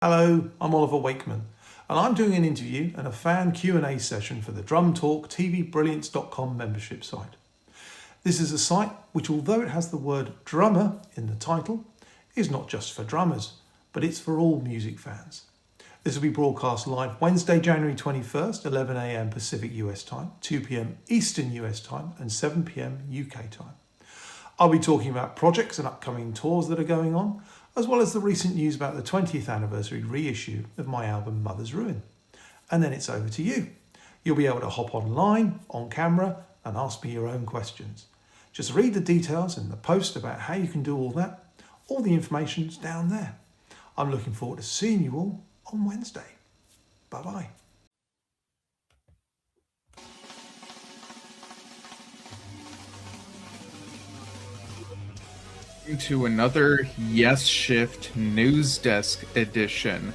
Hello, I'm Oliver Wakeman, and I'm doing an interview and a fan Q&A session for the Drum Talk TVBrilliance.com membership site. This is a site which, although it has the word drummer in the title, is not just for drummers, but it's for all music fans. This will be broadcast live Wednesday, January 21st, 11 a.m. Pacific US time, 2 p.m. Eastern US time, and 7 p.m. UK time. I'll be talking about projects and upcoming tours that are going on, as well as the recent news about the 20th anniversary reissue of my album Mother's Ruin. And then it's over to you. You'll be able to hop online, on camera, and ask me your own questions. Just read the details in the post about how you can do all that. All the information's down there. I'm looking forward to seeing you all on Wednesday. Bye-bye. To another Yesshift News Desk edition,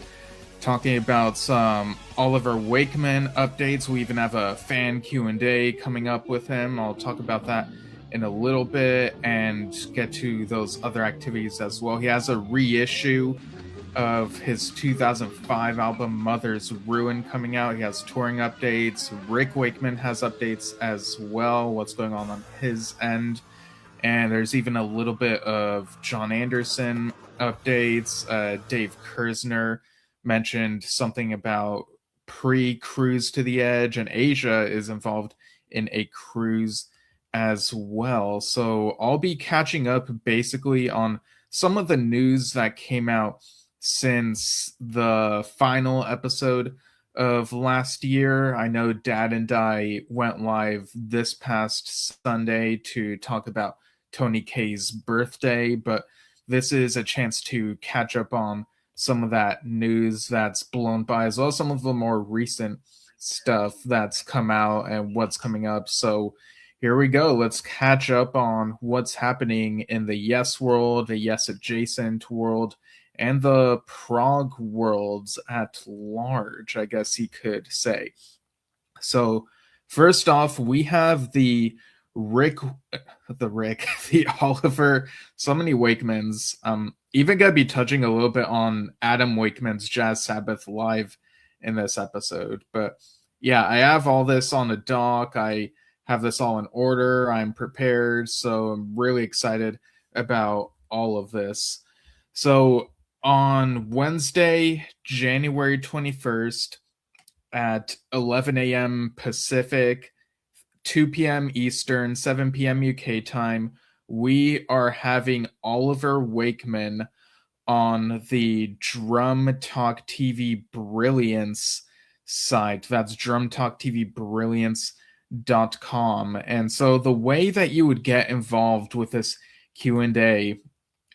talking about some Oliver Wakeman updates. We even have a fan Q&A coming up with him. I'll talk about that in a little bit and get to those other activities as well. He has a reissue of his 2005 album Mother's Ruin coming out. He has touring updates. Rick Wakeman has updates as well, what's going on his end. And there's even a little bit of John Anderson updates. Dave Kersner mentioned something about pre-cruise to the edge, and Asia is involved in a cruise as well. So I'll be catching up basically on some of the news that came out since the final episode of last year. I know Dad and I went live this past Sunday to talk about Tony K's birthday, but this is a chance to catch up on some of that news that's blown by, as well as some of the more recent stuff that's come out and what's coming up. So here we go. Let's catch up on what's happening in the Yes world, the Yes adjacent world, and the prog worlds at large, I guess you could say. So first off, we have the the Oliver, so many Wakemans. Even gonna be touching a little bit on Adam Wakeman's Jazz Sabbath Live in this episode. But yeah, I have all this on a doc. I have this all in order. I'm prepared. So I'm really excited about all of this. So on Wednesday, January 21st at 11 a.m. Pacific, 2 p.m. Eastern, 7 p.m. UK time, we are having Oliver Wakeman on the Drum Talk TV Brilliance site. That's drumtalktvbrilliance.com. And so the way that you would get involved with this Q&A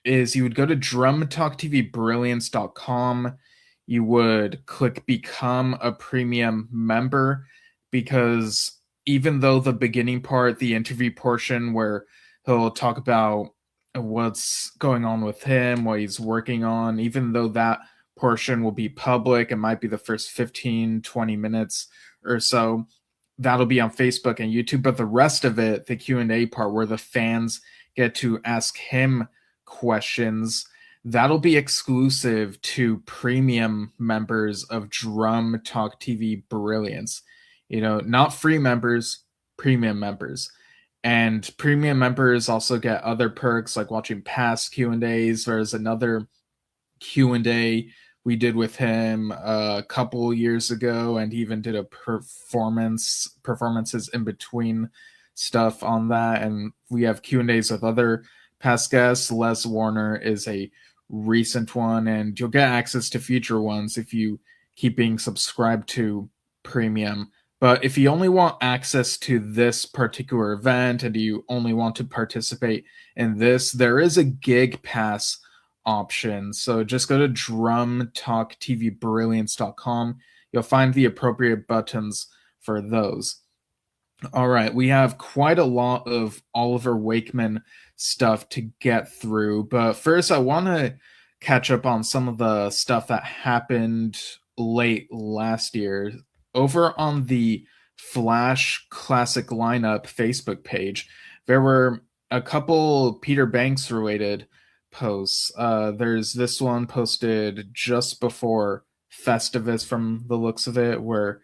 is you would go to drumtalktvbrilliance.com. You would click become a premium member, because even though the beginning part, the interview portion where he'll talk about what's going on with him, what he's working on, even though that portion will be public, it might be the first 15, 20 minutes or so, that'll be on Facebook and YouTube. But the rest of it, the Q&A part where the fans get to ask him questions, that'll be exclusive to premium members of Drum Talk TV Brilliance. You know, not free members, premium members. And premium members also get other perks like watching past Q&As. There's another Q&A we did with him a couple years ago, and he even did a performances in between stuff on that. And we have Q&As with other past guests. Les Warner is a recent one, and you'll get access to future ones if you keep being subscribed to premium. But if you only want access to this particular event and you only want to participate in this, there is a gig pass option. So just go to drumtalktvbrilliance.com. You'll find the appropriate buttons for those. All right, we have quite a lot of Oliver Wakeman stuff to get through. But first, I want to catch up on some of the stuff that happened late last year. Over on the Flash Classic Lineup Facebook page, there were a couple Peter Banks related posts. There's this one posted just before Festivus from the looks of it, where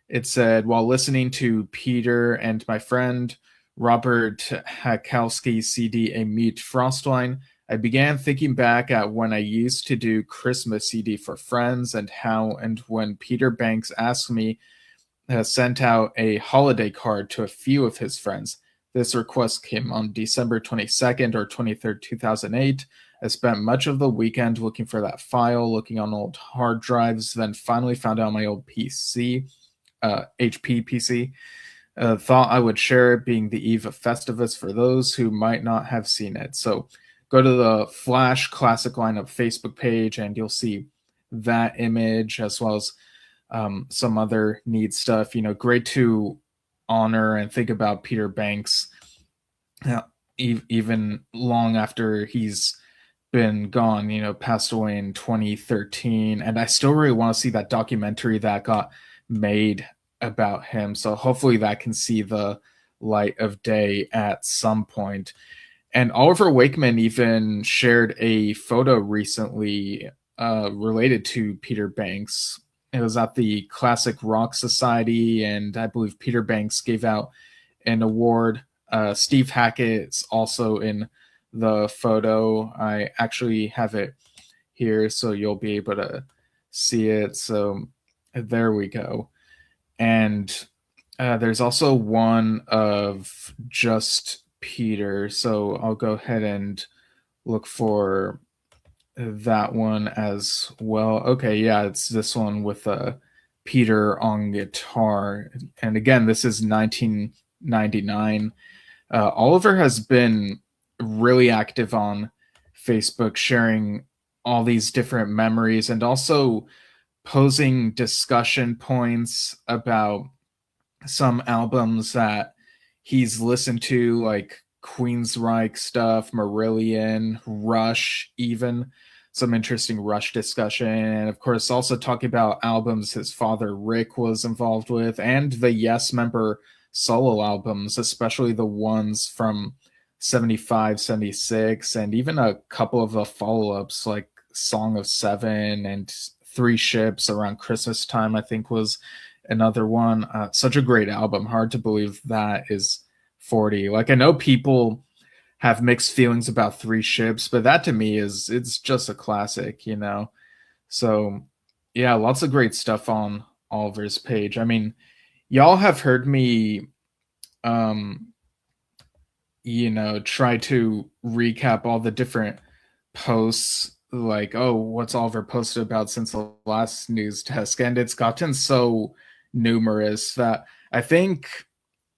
it said, while listening to Peter and my friend Robert Hakowski's CD A Meat Frostwine, I began thinking back at when I used to do Christmas CD for friends and how and when Peter Banks asked me sent out a holiday card to a few of his friends. This request came on December 22nd or 23rd, 2008. I spent much of the weekend looking for that file, looking on old hard drives, then finally found out my old PC, HP PC. Thought I would share it, being the eve of Festivus, for those who might not have seen it. So go to the Flash Classic Lineup Facebook page and you'll see that image as well as some other neat stuff. Great to honor and think about Peter Banks, even long after he's been gone, passed away in 2013. And I still really want to see that documentary that got made about him. So hopefully that can see the light of day at some point. And Oliver Wakeman even shared a photo recently related to Peter Banks. It was at the Classic Rock Society, and I believe Peter Banks gave out an award. Steve Hackett's also in the photo. I actually have it here, so you'll be able to see it. So there we go. And there's also one of just Peter. So I'll go ahead and look for that one as well. Okay, yeah, it's this one with Peter on guitar. And again, this is 1999. Oliver has been really active on Facebook, sharing all these different memories and also posing discussion points about some albums that he's listened to, like Queensryche stuff, Marillion, Rush, even some interesting Rush discussion. And of course, also talking about albums his father Rick was involved with and the Yes member solo albums, especially the ones from 75, 76, and even a couple of the follow-ups like Song of Seven and Three Ships around Christmas time, I think was another one. Such a great album. Hard to believe that is 40. Like, I know people have mixed feelings about Three Ships, but that to me it's just a classic, So yeah, lots of great stuff on Oliver's page. I mean, y'all have heard me try to recap all the different posts, like, oh, what's Oliver posted about since the last news desk, and it's gotten so numerous that I think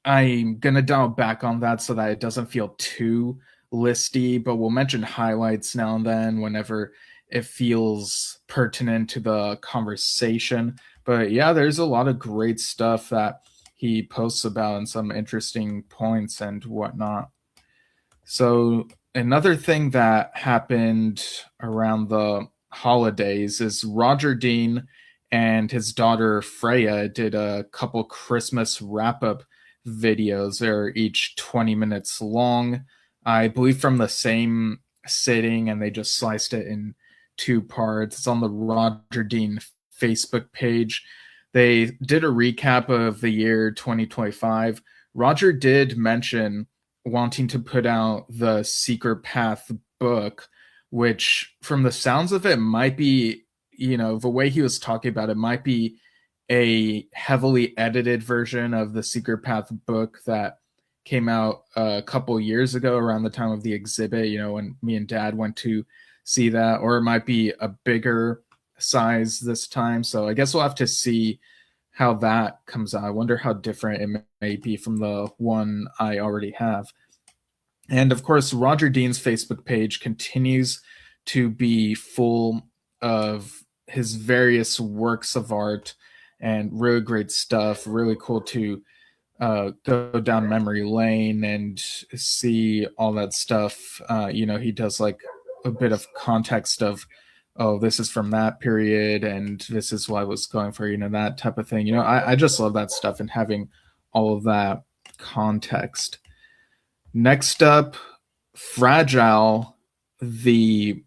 I'm gonna dial back on that so that it doesn't feel too listy, but we'll mention highlights now and then whenever it feels pertinent to the conversation. But yeah, there's a lot of great stuff that he posts about and some interesting points and whatnot. So another thing that happened around the holidays is Roger Dean and his daughter Freya did a couple Christmas wrap-up videos. They're each 20 minutes long, I believe, from the same sitting, and they just sliced it in two parts. It's on the Roger Dean Facebook page. They did a recap of the year 2025. Roger did mention wanting to put out the Secret Path book, which from the sounds of it might be, the way he was talking about it might be a heavily edited version of the Secret Path book that came out a couple years ago around the time of the exhibit, when me and Dad went to see that, or it might be a bigger size this time. So I guess we'll have to see how that comes out. I wonder how different it may be from the one I already have. And of course, Roger Dean's Facebook page continues to be full of his various works of art and really great stuff. Really cool to go down memory lane and see all that stuff. He does like a bit of context of, oh, this is from that period and this is what I was going for, that type of thing. I just love that stuff and having all of that context. Next up, Fragile, the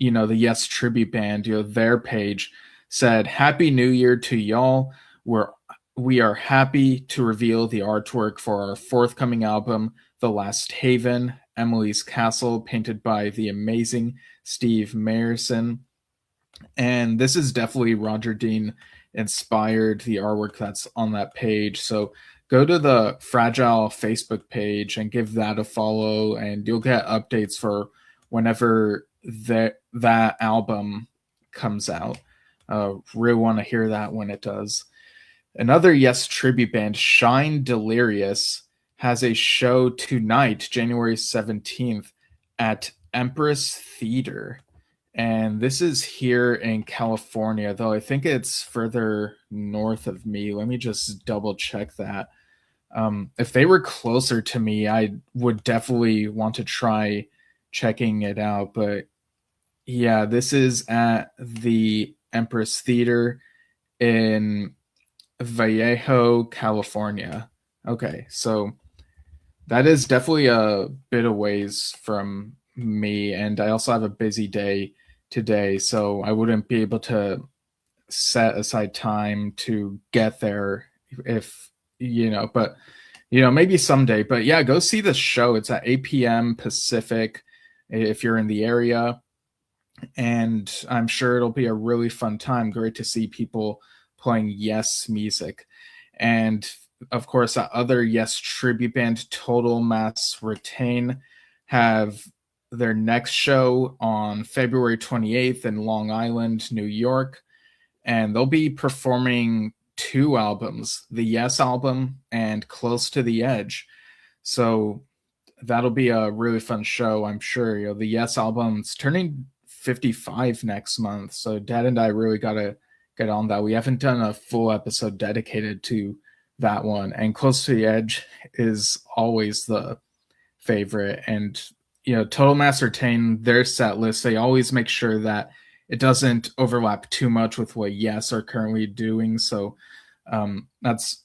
the Yes tribute band, their page said, "Happy New Year to y'all. We are happy to reveal the artwork for our forthcoming album, The Last Haven, Emily's Castle, painted by the amazing Steve Mayerson." And this is definitely Roger Dean inspired, the artwork that's on that page. So go to the Fragile Facebook page and give that a follow, and you'll get updates for whenever that album comes out. Really want to hear that when it does. Another Yes tribute band, Shine Delirious, has a show tonight, January 17th, at Empress Theater. And this is here in California, though I think it's further north of me. Let me just double check that. If they were closer to me, I would definitely want to try checking it out. But yeah, this is at the Empress Theater in Vallejo, California. Okay, so that is definitely a bit of ways from me, and I also have a busy day today, so I wouldn't be able to set aside time to get there if but maybe someday. But yeah, go see the show. It's at 8 p.m. Pacific if you're in the area, and I'm sure it'll be a really fun time. Great to see people playing Yes music. And of course, that other Yes tribute band, Total Mass Retain, have their next show on February 28th in Long Island, New York. And they'll be performing 2 albums, the Yes album and Close to the Edge. So that'll be a really fun show, I'm sure. The Yes album's turning 55 next month. So Dad and I really got to get on that. We haven't done a full episode dedicated to that one. And Close to the Edge is always the favorite. And Total Mass Retain, their set list, they always make sure that it doesn't overlap too much with what Yes are currently doing. So that's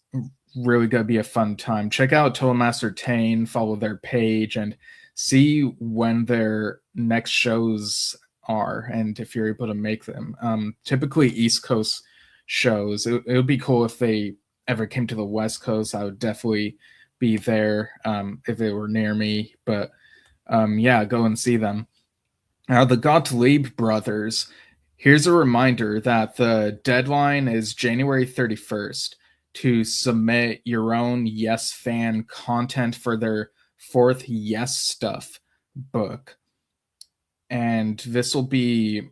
really going to be a fun time. Check out Total Mass Retain, follow their page, and see when their next shows are, and if you're able to make them. Typically East Coast shows. It would be cool if they ever came to the West Coast. I would definitely be there if they were near me. But yeah, go and see them. Now, the Gottlieb brothers, here's a reminder that the deadline is January 31st to submit your own Yes fan content for their 4th Yes Stuff book. And this will be,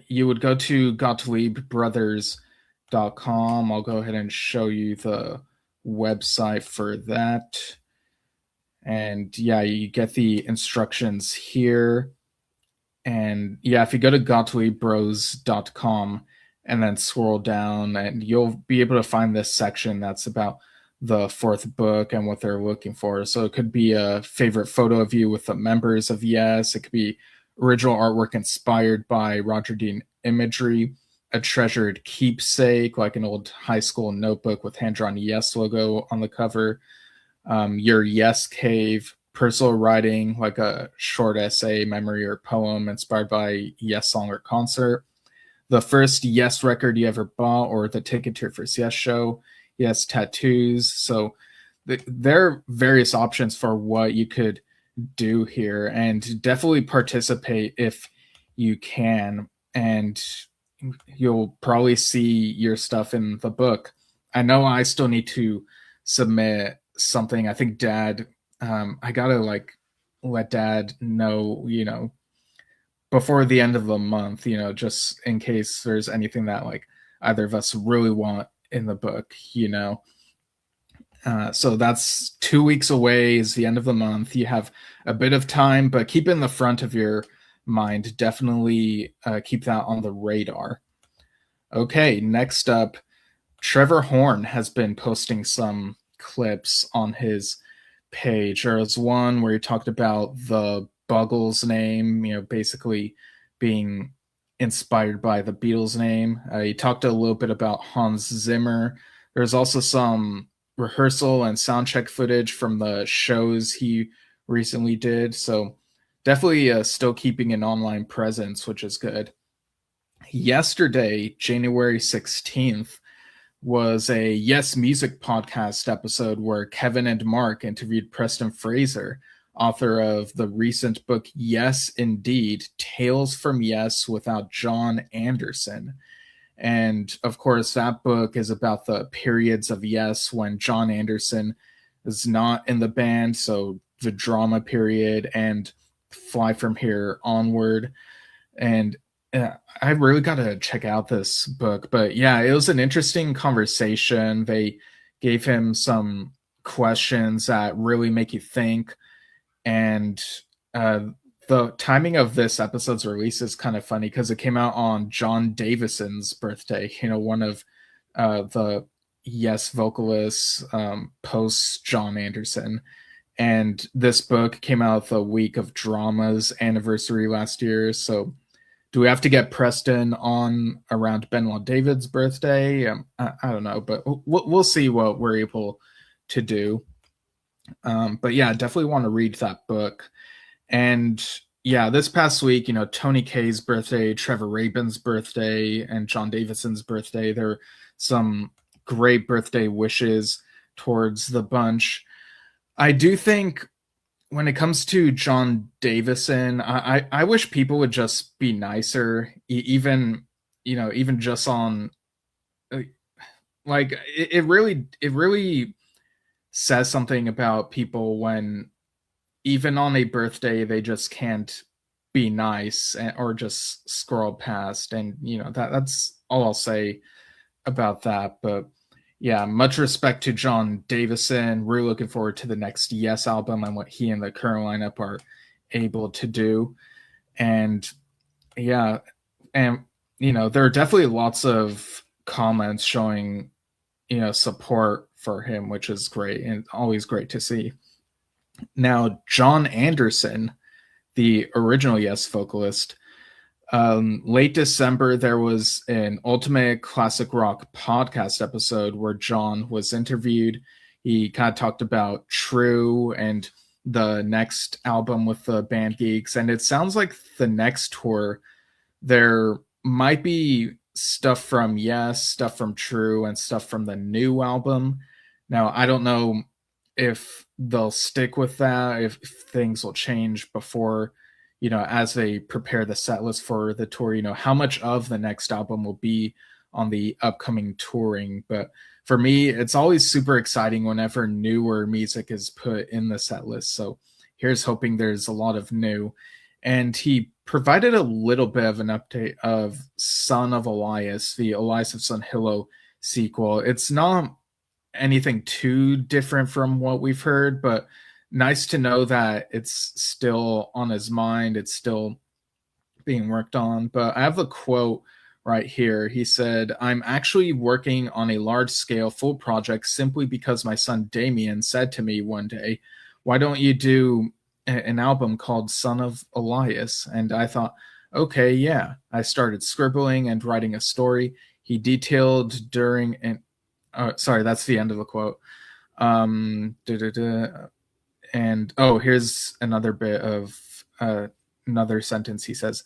you would go to GottliebBrothers.com. I'll go ahead and show you the website for that. And yeah, you get the instructions here. And yeah, if you go to GottliebBros.com and then scroll down, and you'll be able to find this section that's about the 4th book and what they're looking for. So it could be a favorite photo of you with the members of Yes. It could be original artwork inspired by Roger Dean imagery, a treasured keepsake like an old high school notebook with hand-drawn Yes logo on the cover, your Yes cave, personal writing like a short essay, memory, or poem inspired by Yes song or concert, the first Yes record you ever bought, or the ticket to your first Yes show, Yes tattoos. So there are various options for what you could do here, and definitely participate if you can, and you'll probably see your stuff in the book. I know I still need to submit something. I think Dad, I gotta let Dad know, before the end of the month, just in case there's anything that either of us really want in the book, so that's 2 weeks away, is the end of the month. You have a bit of time, but keep it in the front of your mind. Definitely keep that on the radar. Okay, next up, Trevor Horn has been posting some clips on his page. There was one where he talked about the Buggles name, basically being inspired by the Beatles name. He talked a little bit about Hans Zimmer. There's also some rehearsal and soundcheck footage from the shows he recently did. So definitely still keeping an online presence, which is good. Yesterday, January 16th, was a Yes Music podcast episode where Kevin and Mark interviewed Preston Fraser, author of the recent book Yes Indeed, Tales from Yes without John Anderson. And of course, that book is about the periods of Yes when John Anderson is not in the band, so the drama period and Fly From Here onward. And I really got to check out this book. But yeah, it was an interesting conversation. They gave him some questions that really make you think. And uh, the timing of this episode's release is kind of funny because it came out on John Davison's birthday, one of the Yes vocalists post John Anderson. And this book came out the week of Drama's anniversary last year. So do we have to get Preston on around Benoit David's birthday? I don't know, but we'll see what we're able to do. But yeah, definitely want to read that book. And yeah, this past week, Tony Kaye's birthday, Trevor Rabin's birthday, and John Davison's birthday. There are some great birthday wishes towards the bunch. I do think when it comes to John Davison, I wish people would just be nicer, even just on like it really says something about people when even on a birthday they just can't be nice or just scroll past, and that's all I'll say about that. But yeah, much respect to John Davison. Really looking forward to the next Yes album and what he and the current lineup are able to do. And yeah, and there are definitely lots of comments showing support for him, which is great and always great to see. Now, John Anderson, the original Yes vocalist, late December, there was an Ultimate Classic Rock podcast episode where John was interviewed. He kind of talked about True and the next album with the Band Geeks. And it sounds like the next tour, there might be stuff from Yes, stuff from True, and stuff from the new album. Now, I don't know if they'll stick with that, if things will change before as they prepare the set list for the tour, how much of the next album will be on the upcoming touring. But for me, it's always super exciting whenever newer music is put in the set list. So here's hoping there's a lot of new. And he provided a little bit of an update of Son of Elias, the Elias of Sun Hillo sequel. It's not anything too different from what we've heard, but nice to know that it's still on his mind. It's still being worked on. But I have the quote right here. He said, "I'm actually working on a large-scale full project simply because my son Damien said to me one day, 'Why don't you do an album called Son of Elias?' And I thought, okay, yeah." I started scribbling and writing a story. He detailed during an sorry, that's the end of the quote. And here's another bit of another sentence. He says,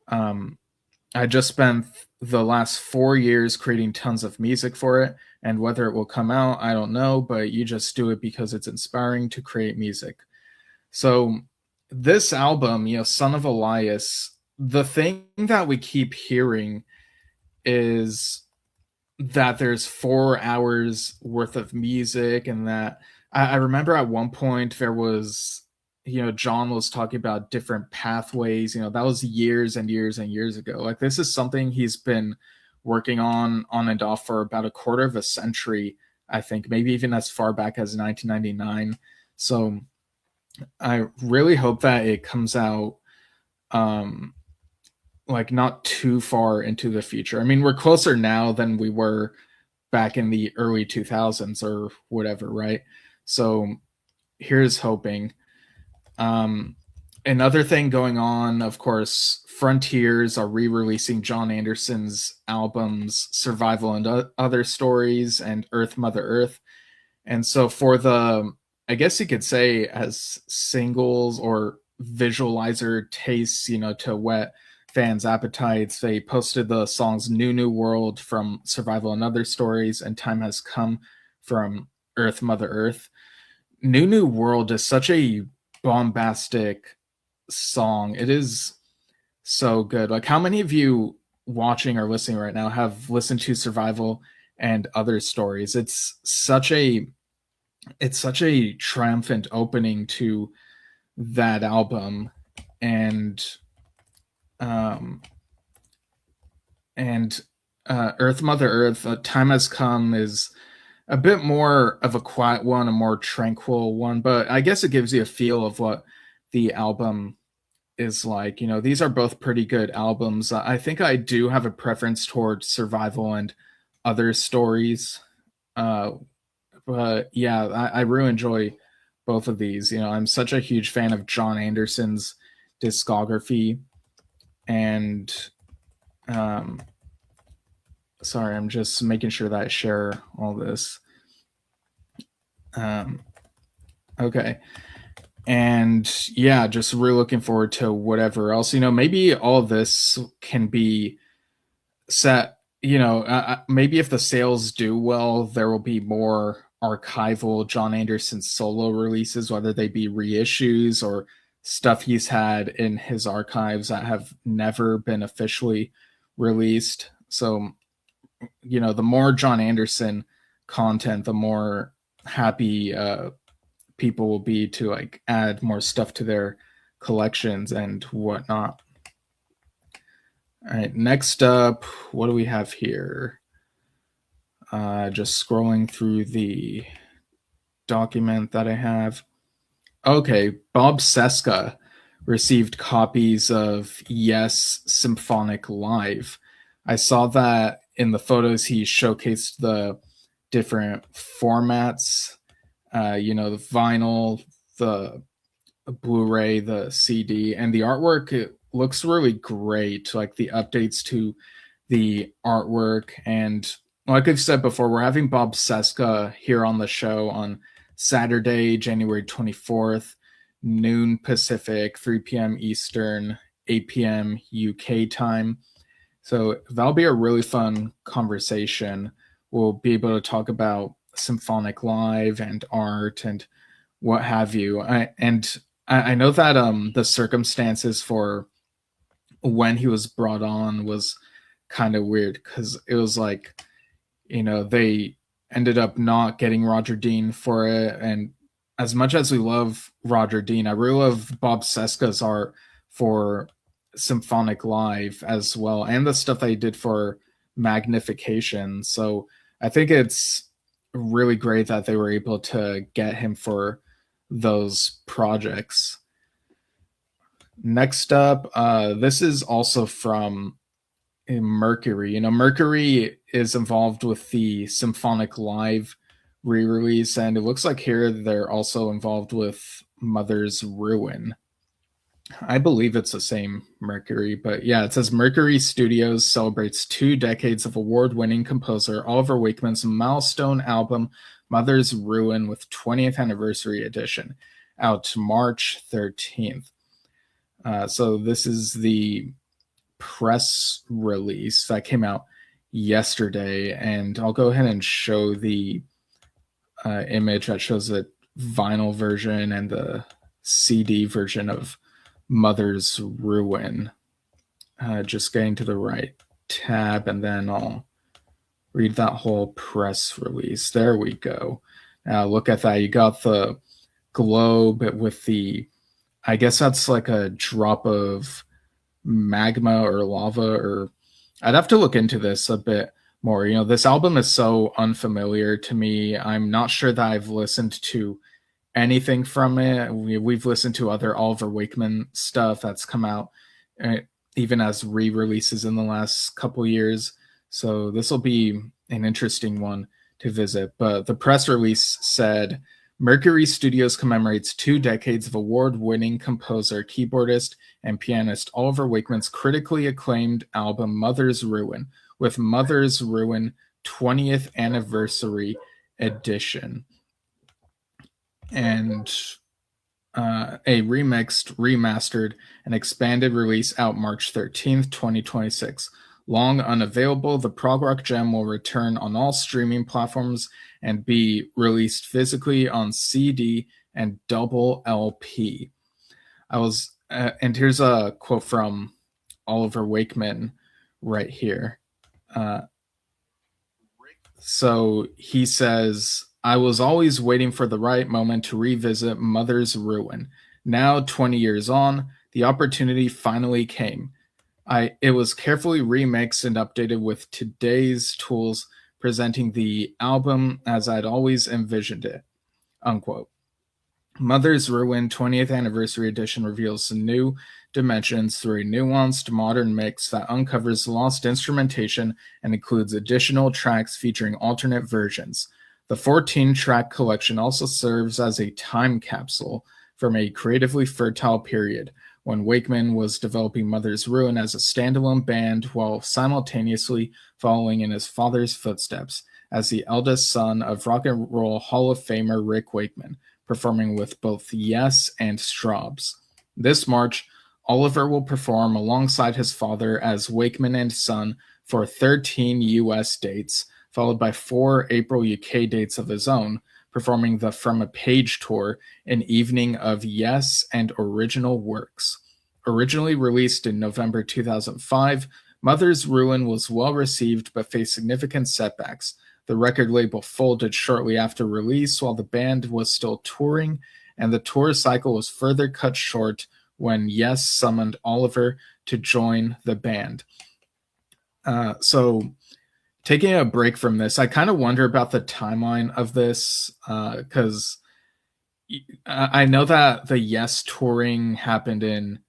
"I just spent the last 4 years creating tons of music for it, and whether it will come out, I don't know, but you just do it because it's inspiring to create music." So this album, Son of Elias, the thing that we keep hearing is that there's 4 hours worth of music, and that I remember at one point there was, John was talking about different pathways. That was years and years and years ago. Like, this is something he's been working on and off for about a quarter of a century, I think, maybe even as far back as 1999. So I really hope that it comes out like not too far into the future. I mean, we're closer now than we were back in the early 2000s or whatever, right? So here's hoping. Another thing going on, of course, Frontiers are re-releasing John Anderson's albums Survival and Other Stories and Earth, Mother Earth. And so for the, I guess you could say as singles or visualizer tastes, to whet fans' appetites. They posted the songs New World from Survival and Other Stories and Time Has Come from Earth, Mother Earth. New World is such a bombastic song. It is so good. Like, how many of you watching or listening right now have listened to Survival and Other Stories? It's such a triumphant opening to that album, and Earth Mother Earth, Time Has Come is a bit more of a quiet one, a more tranquil one, but I guess it gives you a feel of what the album is like. These are both pretty good albums. I think I do have a preference towards Survival and Other Stories, but yeah, I really enjoy both of these. I'm such a huge fan of John Anderson's discography, and sorry, I'm just making sure that I share all this. Okay. And yeah, just really looking forward to whatever else. Maybe all this can be set, maybe if the sales do well, there will be more archival John Anderson solo releases, whether they be reissues or stuff he's had in his archives that have never been officially released. So, the more John Anderson content, the more happy people will be to like add more stuff to their collections and whatnot. All right, next up, what do we have here? Just scrolling through the document that I have. Okay, Bob Seska received copies of Yes Symphonic Live. I saw that in the photos he showcased the different formats, the vinyl, the Blu-ray, the CD, and the artwork. It looks really great, like the updates to the artwork. And like I've said before, we're having Bob Seska here on the show on Saturday, January 24th, noon Pacific, 3 p.m. Eastern, 8 p.m. UK time. So that'll be a really fun conversation. We'll be able to talk about Symphonic Live and art and what have you. I know that the circumstances for when he was brought on was kind of weird, because it was like, they ended up not getting Roger Dean for it. And as much as we love Roger Dean, I really love Bob Seska's art for Symphonic Live as well, and the stuff that he did for Magnification. So I think it's really great that they were able to get him for those projects. Next up, this is also from Mercury. Mercury is involved with the Symphonic Live re-release, and it looks like here they're also involved with Mother's Ruin. I believe it's the same Mercury, but yeah, it says Mercury Studios celebrates 2 decades of award-winning composer Oliver Wakeman's milestone album, Mother's Ruin, with 20th Anniversary Edition, out March 13th. So this is the press release that came out yesterday, and I'll go ahead and show the image that shows the vinyl version and the CD version of Mother's Ruin. Just getting to the right tab, and then I'll read that whole press release. There we go. Now look at that. You got the globe with the, I guess that's like a drop of magma or lava, or I'd have to look into this a bit more. This album is so unfamiliar to me. I'm not sure that I've listened to anything from it. We've listened to other Oliver Wakeman stuff that's come out even as re-releases in the last couple years. So this will be an interesting one to visit. But the press release said, Mercury Studios commemorates 2 decades of award-winning composer, keyboardist, and pianist Oliver Wakeman's critically acclaimed album Mother's Ruin, with Mother's Ruin 20th Anniversary Edition. And a remixed, remastered, and expanded release out March 13th, 2026. Long unavailable, the prog rock gem will return on all streaming platforms and be released physically on CD and double LP. And here's a quote from Oliver Wakeman right here. So he says, I was always waiting for the right moment to revisit Mother's Ruin. Now, 20 years on, the opportunity finally came. It was carefully remixed and updated with today's tools, presenting the album as I'd always envisioned it. Unquote. Mother's Ruin 20th Anniversary Edition reveals new dimensions through a nuanced modern mix that uncovers lost instrumentation and includes additional tracks featuring alternate versions. The 14-track collection also serves as a time capsule from a creatively fertile period when Wakeman was developing Mother's Ruin as a standalone band while simultaneously following in his father's footsteps as the eldest son of Rock and Roll Hall of Famer Rick Wakeman, performing with both Yes and Straubs. This March, Oliver will perform alongside his father as Wakeman and Son for 13 US dates, followed by 4 April UK dates of his own, performing the From a Page tour, an evening of Yes and original works. Originally released in November 2005, Mother's Ruin was well received but faced significant setbacks. The record label folded shortly after release while the band was still touring, and the tour cycle was further cut short when Yes summoned Oliver to join the band. So taking a break from this, I kind of wonder about the timeline of this because I know that the Yes touring happened in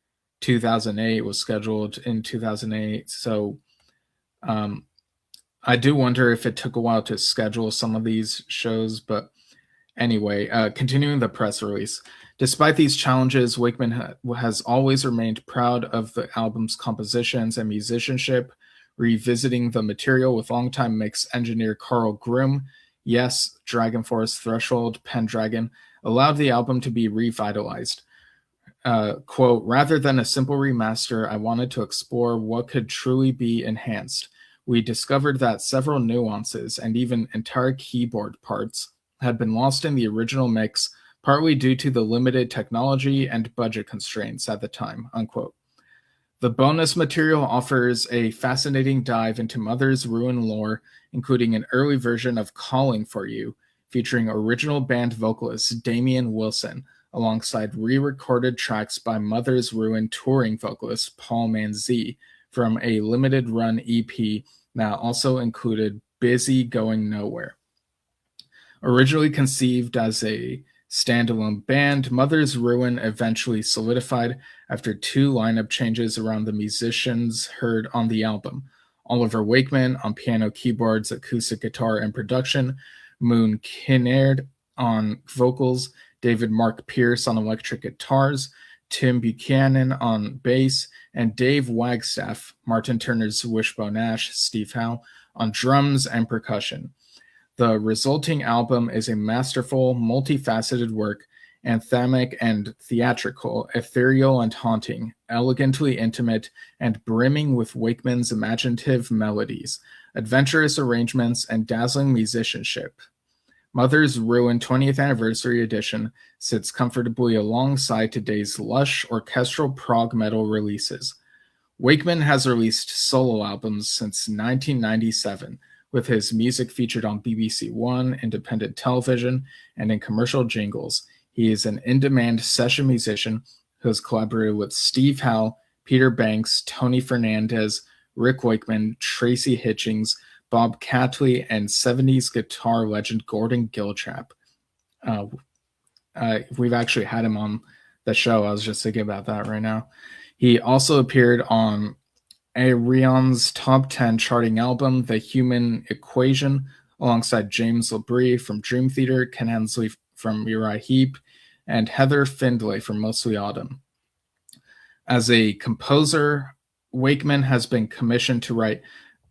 2008, was scheduled in 2008. So I do wonder if it took a while to schedule some of these shows, but anyway, continuing the press release. Despite these challenges, Wakeman has always remained proud of the album's compositions and musicianship, revisiting the material with longtime mix engineer Carl Groom. Yes, Dragon Force, Threshold, Pendragon allowed the album to be revitalized. Quote, rather than a simple remaster, I wanted to explore what could truly be enhanced. We discovered that several nuances and even entire keyboard parts had been lost in the original mix, partly due to the limited technology and budget constraints at the time, unquote. The bonus material offers a fascinating dive into Mother's Ruin lore, including an early version of Calling for You, featuring original band vocalist Damian Wilson, alongside re-recorded tracks by Mother's Ruin touring vocalist Paul Manzi from a limited run EP that also included Busy Going Nowhere. Originally conceived as a standalone band, Mother's Ruin eventually solidified after 2 lineup changes around the musicians heard on the album. Oliver Wakeman on piano, keyboards, acoustic guitar, and production, Moon Kinnaird on vocals, David Mark Pierce on electric guitars, Tim Buchanan on bass, and Dave Wagstaff, Martin Turner's Wishbone Ash, Steve Howe, on drums and percussion. The resulting album is a masterful, multifaceted work, anthemic and theatrical, ethereal and haunting, elegantly intimate, and brimming with Wakeman's imaginative melodies, adventurous arrangements, and dazzling musicianship. Mother's Ruin 20th Anniversary Edition sits comfortably alongside today's lush orchestral prog metal releases. Wakeman has released solo albums since 1997, with his music featured on BBC One, independent television, and in commercial jingles. He is an in-demand session musician who has collaborated with Steve Howe, Peter Banks, Tony Fernandez, Rick Wakeman, Tracy Hitchings, Bob Catley, and 70s guitar legend Gordon Giltrap. We've actually had him on the show. I was just thinking about that right now. He also appeared on Aerion's top 10 charting album, The Human Equation, alongside James Labrie from Dream Theater, Ken Hensley from Uriah Heep, and Heather Findlay from Mostly Autumn. As a composer, Wakeman has been commissioned to write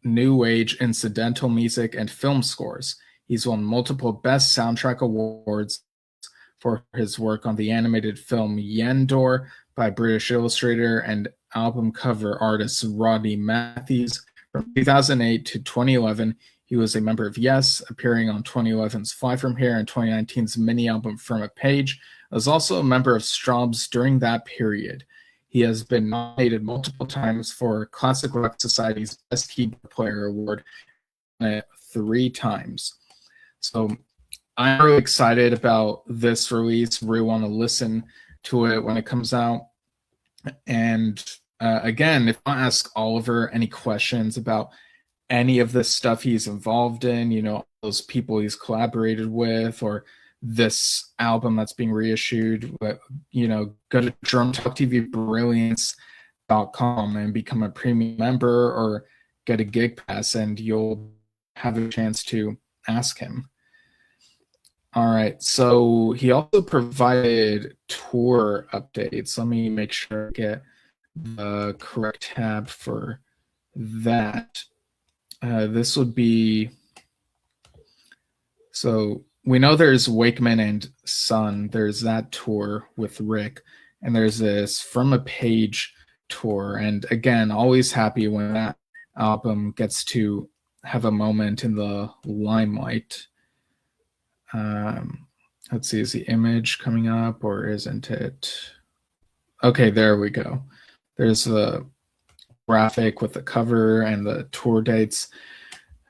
new age incidental music and film scores. He's won multiple Best Soundtrack Awards for his work on the animated film Yendor by British illustrator and album cover artist Rodney Matthews. From 2008 to 2011, he was a member of Yes, appearing on 2011's Fly From Here and 2019's mini-album From a Page. He was also a member of Straub's during that period. He has been nominated multiple times for Classic Rock Society's Best Keyboard Player Award 3 times. So I'm really excited about this release. Really want to listen to it when it comes out. And again, if I ask Oliver any questions about any of this stuff he's involved in, you know, those people he's collaborated with, or this album that's being reissued, you know, go to drumtalktvbrilliance.com and become a premium member or get a gig pass, and you'll have a chance to ask him. All right, so he also provided tour updates. Let me make sure I get the correct tab for that. This would be, so we know there's Wakeman and Son. There's that tour with Rick, and there's this From a Page tour. And again, always happy when that album gets to have a moment in the limelight. Let's see, is the image coming up or isn't it? Okay, there we go. There's the graphic with the cover and the tour dates.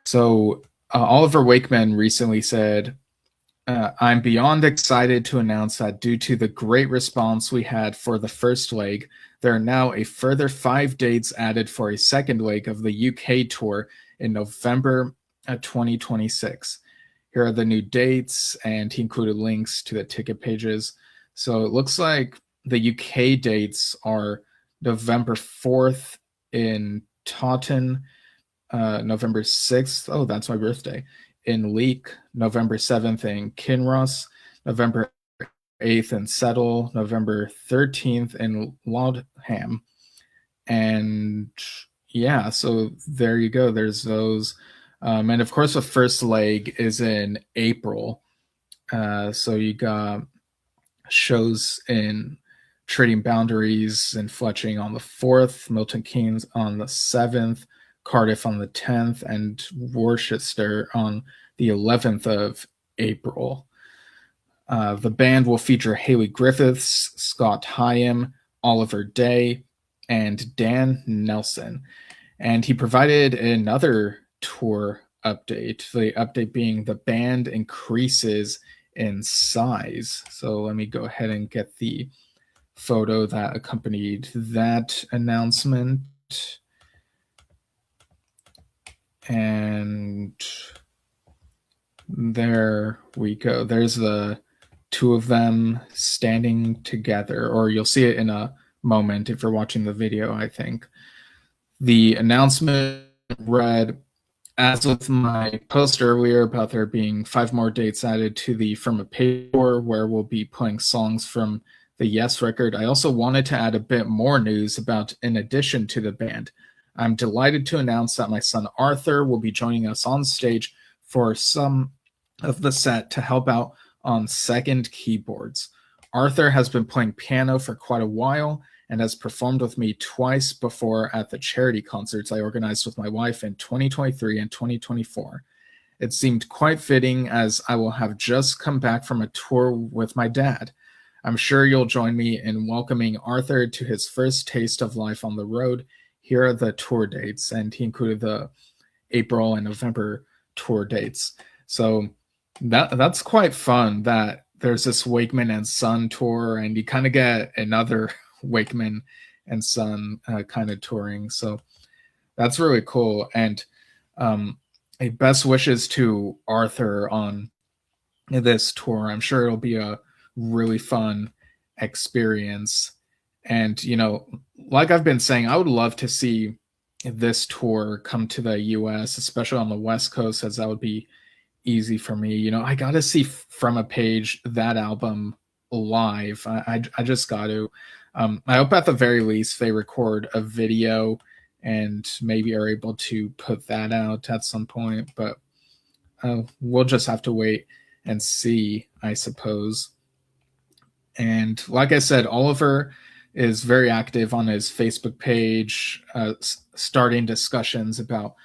So Oliver Wakeman recently said, I'm beyond excited to announce that due to the great response we had for the first leg, there are now a further 5 dates added for a second leg of the UK tour in November 2026. Here are the new dates, and he included links to the ticket pages. So it looks like the UK dates are November 4th in Taunton, November 6th, oh, that's my birthday, in Leek, November 7th in Kinross, November 8th in Settle, November 13th in Laudham. And yeah, so there you go. There's those. And of course, the first leg is in April. So you got shows in Trading Boundaries and Fletching on the 4th, Milton Keynes on the 7th, Cardiff on the 10th, and Worcester on the 11th of April. The band will feature Haley Griffiths, Scott Hyam, Oliver Day, and Dan Nelson. And he provided another tour update, the update being the band increases in size. So let me go ahead and get the photo that accompanied that announcement. And there we go. There's the 2 of them standing together, or you'll see it in a moment if you're watching the video, I think. The announcement read, as with my post earlier about there being 5 more dates added to the From a Page tour where we'll be playing songs from the Yes record, I also wanted to add a bit more news about in addition to the band. I'm delighted to announce that my son Arthur will be joining us on stage for some of the set to help out on second keyboards. Arthur has been playing piano for quite a while and has performed with me twice before at the charity concerts I organized with my wife in 2023 and 2024. It seemed quite fitting as I will have just come back from a tour with my dad. I'm sure you'll join me in welcoming Arthur to his first taste of life on the road. Here are the tour dates, and he included the April and November tour dates. So that's quite fun that there's this Wakeman and Son tour, and you kind of get another Wakeman and Son kind of touring. So that's really cool. And best wishes to Arthur on this tour. I'm sure it'll be a really fun experience. And, you know, like I've been saying, I would love to see this tour come to the US, especially on the West Coast, as that would be easy for me. You know, I got to see From a Page, that album, live. I just got to. I hope at the very least they record a video and maybe are able to put that out at some point. But we'll just have to wait and see, I suppose. And like I said, Oliver is very active on his Facebook page, starting discussions about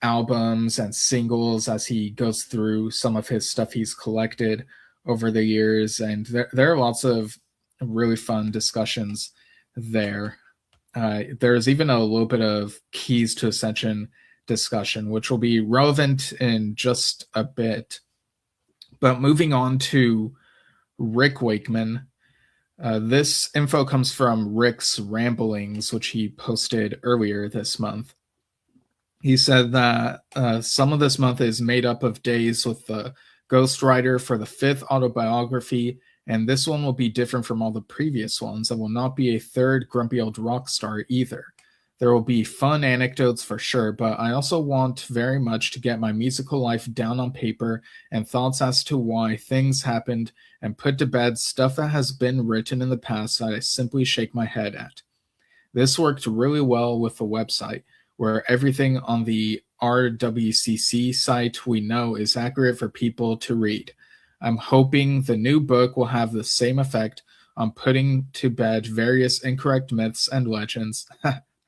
albums and singles as he goes through some of his stuff he's collected over the years. And there are lots of really fun discussions there. There's even a little bit of Keys to Ascension discussion, which will be relevant in just a bit. But moving on to Rick Wakeman. This info comes from Rick's Ramblings, which he posted earlier this month. He said that some of this month is made up of days with the ghostwriter for the 5th autobiography, and this one will be different from all the previous ones and will not be a third grumpy old rock star either. There will be fun anecdotes for sure, but I also want very much to get my musical life down on paper and thoughts as to why things happened and put to bed stuff that has been written in the past that I simply shake my head at. This worked really well with the website, where everything on the RWCC site we know is accurate for people to read. I'm hoping the new book will have the same effect on putting to bed various incorrect myths and legends.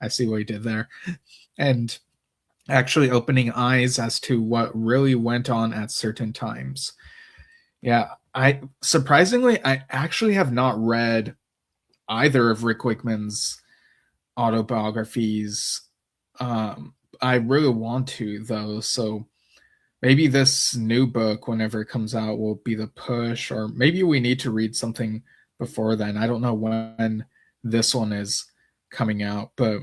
I see what he did there. And actually opening eyes as to what really went on at certain times. Yeah, I actually have not read either of Rick Wakeman's autobiographies. I really want to, though, so maybe this new book, whenever it comes out, will be the push, or maybe we need to read something before then. I don't know when this one is coming out, but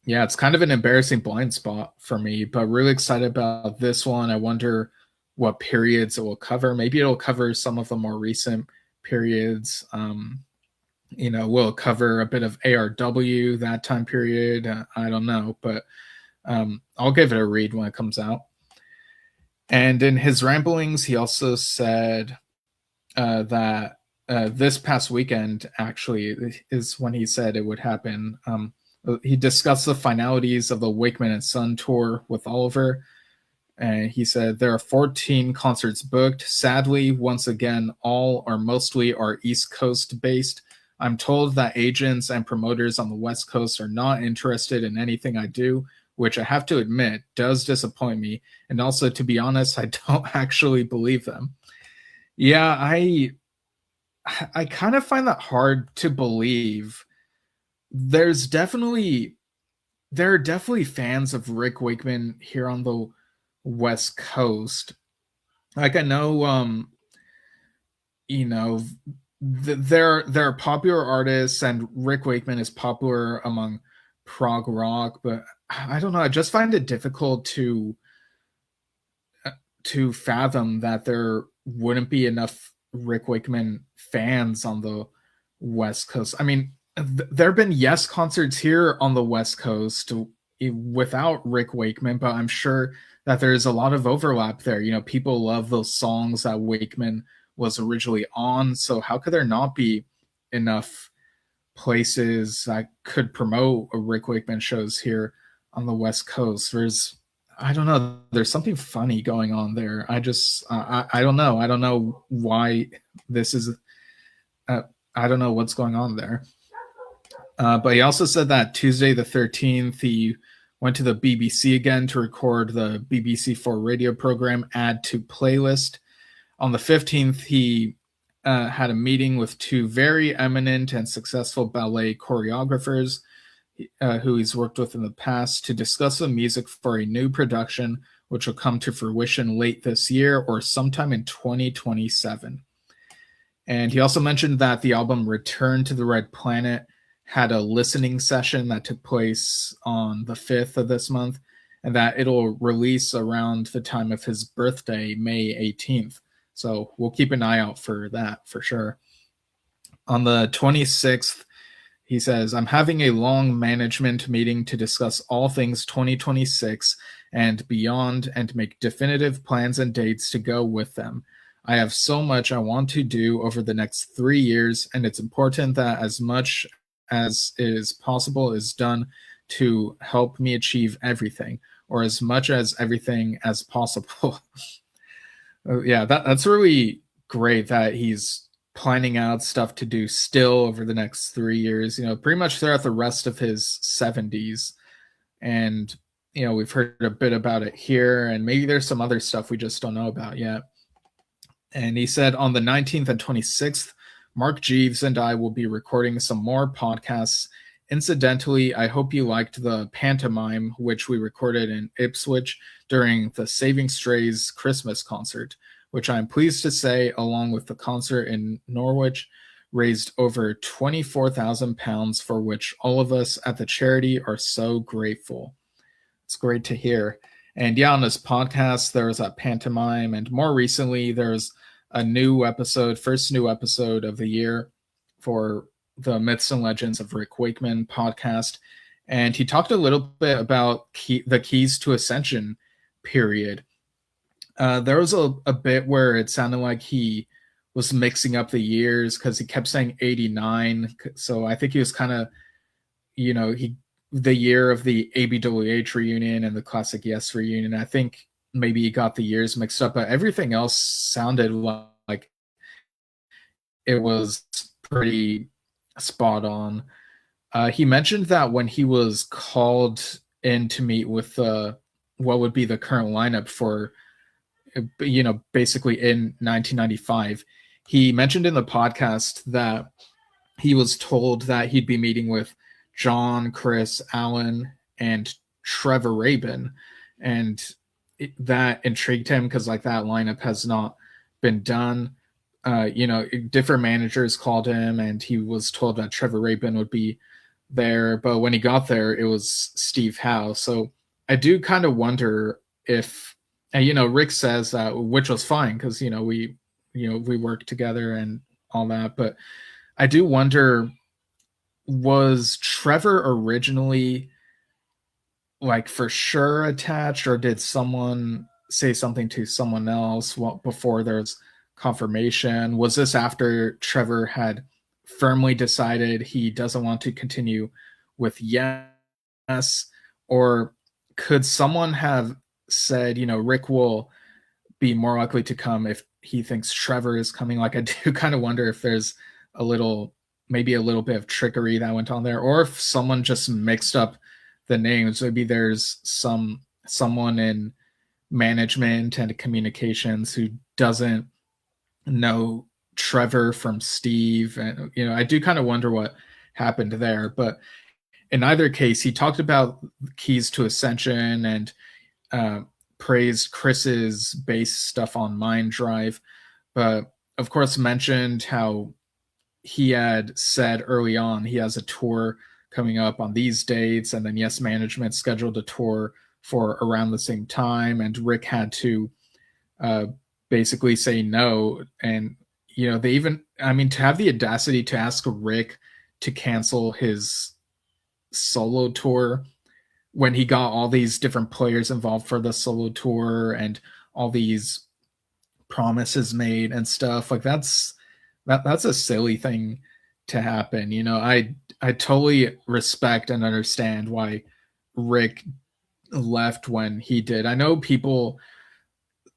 yeah, it's kind of an embarrassing blind spot for me, but really excited about this one. I wonder what periods it will cover. Maybe it'll cover some of the more recent periods. Will cover a bit of ARW, that time period. I don't know, but I'll give it a read when it comes out. And in his ramblings, he also said that this past weekend actually is when he said it would happen. He discussed the finalities of the Wakeman and Son tour with Oliver. And he said there are 14 concerts booked. Sadly, once again, all or mostly are East Coast based. I'm told that agents and promoters on the West Coast are not interested in anything I do, which I have to admit does disappoint me. And also, to be honest, I don't actually believe them. Yeah, I kind of find that hard to believe. There are definitely fans of Rick Wakeman here on the West Coast. Like, I know, there are popular artists, and Rick Wakeman is popular among prog rock, but I don't know. I just find it difficult to fathom that there wouldn't be enough Rick Wakeman fans on the West Coast. I mean, there have been Yes concerts here on the West Coast without Rick Wakeman, but I'm sure that there's a lot of overlap there. People love those songs that Wakeman was originally on, so how could there not be enough places that could promote a Rick Wakeman shows here on the West Coast? I don't know, there's something funny going on there. I don't know why this is, I don't know what's going on there. But he also said that Tuesday the 13th, he went to the BBC again to record the BBC4 radio program Add to Playlist. On the 15th, he had a meeting with two very eminent and successful ballet choreographers who he's worked with in the past to discuss the music for a new production, which will come to fruition late this year or sometime in 2027. And he also mentioned that the album Return to the Red Planet had a listening session that took place on the 5th of this month, and that it'll release around the time of his birthday, May 18th. So we'll keep an eye out for that for sure. On the 26th, he says, I'm having a long management meeting to discuss all things 2026 and beyond and make definitive plans and dates to go with them. I have so much I want to do over the next 3 years, and it's important that as much as is possible is done to help me achieve everything, or as much as everything as possible. Yeah, that's really great that he's planning out stuff to do still over the next 3 years, pretty much throughout the rest of his 70s. And, we've heard a bit about it here, and maybe there's some other stuff we just don't know about yet. And he said on the 19th and 26th, Mark Jeeves and I will be recording some more podcasts. Incidentally, I hope you liked the pantomime, which we recorded in Ipswich during the Saving Strays Christmas concert, which I'm pleased to say, along with the concert in Norwich, raised over £24,000, for which all of us at the charity are so grateful. It's great to hear. And yeah, on this podcast, there was a pantomime, and more recently, there's a new episode, first new episode of the year for the Myths and Legends of Rick Wakeman podcast. And he talked a little bit about the Keys to Ascension period. There was a bit where it sounded like he was mixing up the years because he kept saying 89. So I think he was kind of, the year of the ABWH reunion and the Classic Yes reunion. I think maybe he got the years mixed up, but everything else sounded like it was pretty spot on. He mentioned that when he was called in to meet with what would be the current lineup for, basically in 1995, he mentioned in the podcast that he was told that he'd be meeting with John, Chris, Alan, and Trevor Rabin, and that intrigued him because that lineup has not been done. Different managers called him, and he was told that Trevor Rabin would be there, but when he got there, it was Steve Howe. So I do kind of wonder if, and Rick says that, which was fine because we worked together and all that, but I do wonder, was Trevor originally for sure attached, or did someone say something to someone else before there's confirmation? Was this after Trevor had firmly decided he doesn't want to continue with Yes? Or could someone have said, Rick will be more likely to come if he thinks Trevor is coming? I do kind of wonder if there's maybe a little bit of trickery that went on there, or if someone just mixed up the names. Maybe there's someone in management and communications who doesn't know Trevor from Steve. And, I do kind of wonder what happened there. But in either case, he talked about Keys to Ascension and praised Chris's bass stuff on Mind Drive. But of course, mentioned how he had said early on he has a tour coming up on these dates, and then Yes Management scheduled a tour for around the same time, and Rick had to basically say no. And they even, to have the audacity to ask Rick to cancel his solo tour when he got all these different players involved for the solo tour and all these promises made and stuff, that's a silly thing to happen. I totally respect and understand why Rick left when he did. I know people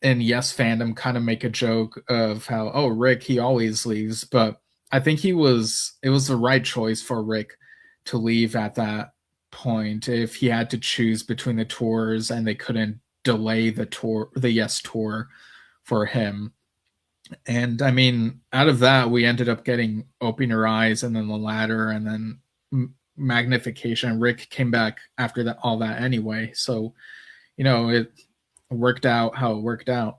in Yes fandom kind of make a joke of how, Rick, he always leaves, but I think it was the right choice for Rick to leave at that point. If he had to choose between the tours and they couldn't delay the Yes tour for him. And out of that, we ended up getting Open Your Eyes and then The Ladder and then Magnification. Rick came back after all that anyway. So, it worked out how it worked out.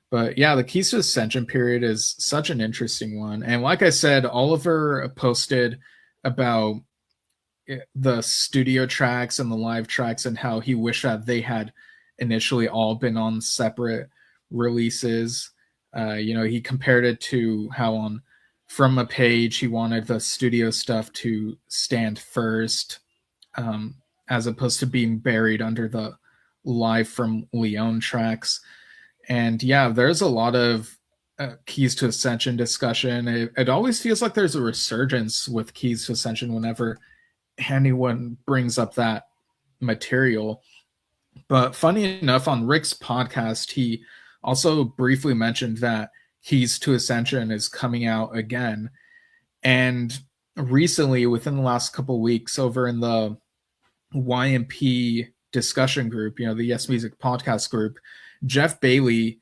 But yeah, the Keys to Ascension period is such an interesting one. And like I said, Oliver posted about the studio tracks and the live tracks and how he wished that they had initially all been on separate releases. He compared it to how on From a Page he wanted the studio stuff to stand first, as opposed to being buried under the live from Leon tracks. And yeah, there's a lot of Keys to Ascension discussion. It always feels like there's a resurgence with Keys to Ascension whenever anyone brings up that material. But funny enough, on Rick's podcast, he also briefly mentioned that Keys to Ascension is coming out again. And recently, within the last couple weeks, over in the YMP discussion group, the Yes Music podcast group, Jeff Bailey